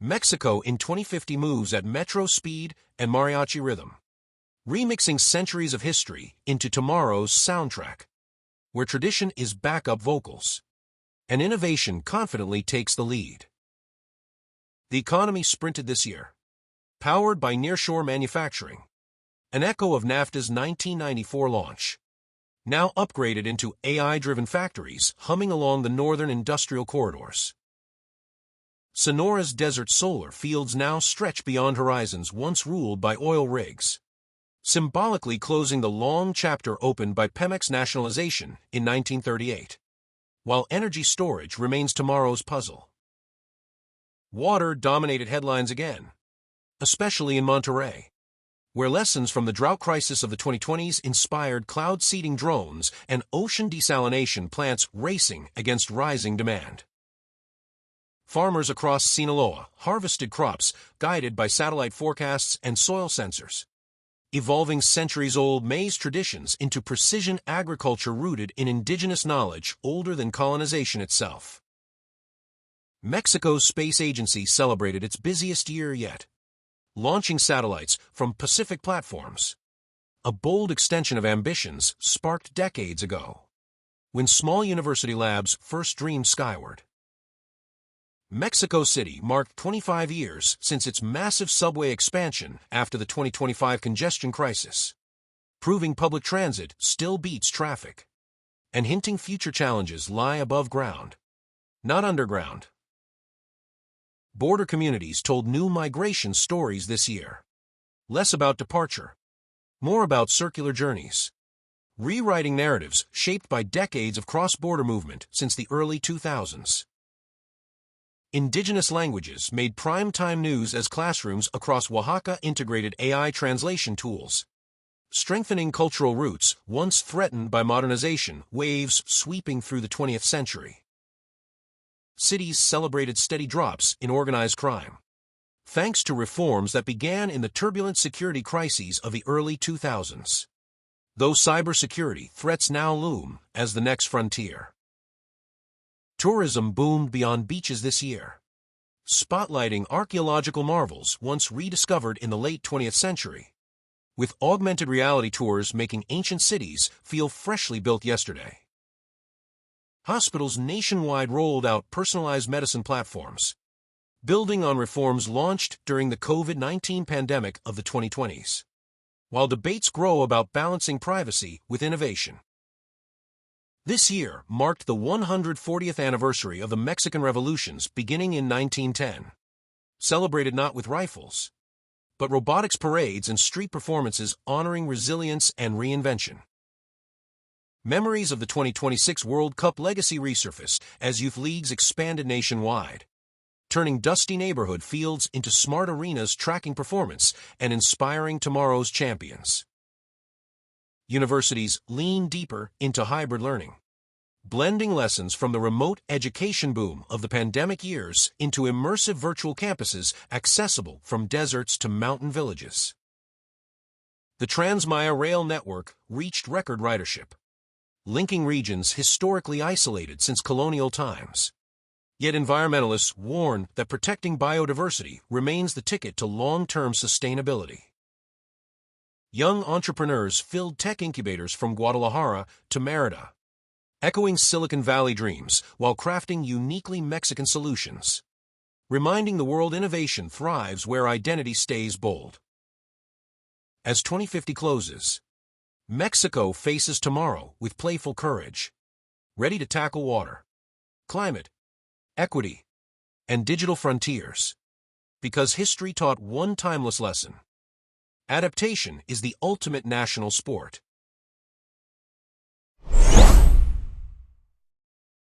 Mexico in 2050 moves at metro speed and mariachi rhythm, remixing centuries of history into tomorrow's soundtrack, where tradition is backup vocals, and innovation confidently takes the lead. The economy sprinted this year, powered by nearshore manufacturing, an echo of NAFTA's 1994 launch, now upgraded into AI-driven factories humming along the northern industrial corridors. Sonora's desert solar fields now stretch beyond horizons once ruled by oil rigs, symbolically closing the long chapter opened by Pemex nationalization in 1938, while energy storage remains tomorrow's puzzle. Water dominated headlines again, especially in Monterrey, where lessons from the drought crisis of the 2020s inspired cloud seeding drones and ocean desalination plants racing against rising demand. Farmers across Sinaloa harvested crops guided by satellite forecasts and soil sensors, evolving centuries-old maize traditions into precision agriculture rooted in indigenous knowledge older than colonization itself. Mexico's space agency celebrated its busiest year yet, launching satellites from Pacific platforms, a bold extension of ambitions sparked decades ago, when small university labs first dreamed skyward. Mexico City marked 25 years since its massive subway expansion after the 2025 congestion crisis, proving public transit still beats traffic, and hinting future challenges lie above ground, not underground. Border communities told new migration stories this year, less about departure, more about circular journeys, rewriting narratives shaped by decades of cross-border movement since the early 2000s. Indigenous languages made prime-time news as classrooms across Oaxaca integrated AI translation tools, strengthening cultural roots once threatened by modernization waves sweeping through the 20th century. Cities celebrated steady drops in organized crime, thanks to reforms that began in the turbulent security crises of the early 2000s, though cybersecurity threats now loom as the next frontier. Tourism boomed beyond beaches this year, spotlighting archaeological marvels once rediscovered in the late 20th century, with augmented reality tours making ancient cities feel freshly built yesterday. Hospitals nationwide rolled out personalized medicine platforms, building on reforms launched during the COVID-19 pandemic of the 2020s, while debates grow about balancing privacy with innovation. This year marked the 140th anniversary of the Mexican revolutions beginning in 1910, celebrated not with rifles, but robotics parades and street performances honoring resilience and reinvention. Memories of the 2026 World Cup legacy resurfaced as youth leagues expanded nationwide, turning dusty neighborhood fields into smart arenas tracking performance and inspiring tomorrow's champions. Universities lean deeper into hybrid learning, blending lessons from the remote education boom of the pandemic years into immersive virtual campuses accessible from deserts to mountain villages. The Transmaya rail network reached record ridership, linking regions historically isolated since colonial times. Yet environmentalists warn that protecting biodiversity remains the ticket to long-term sustainability. Young entrepreneurs filled tech incubators from Guadalajara to Merida, echoing Silicon Valley dreams while crafting uniquely Mexican solutions, reminding the world innovation thrives where identity stays bold. As 2050 closes, Mexico faces tomorrow with playful courage, ready to tackle water, climate, equity, and digital frontiers, because history taught one timeless lesson: adaptation is the ultimate national sport.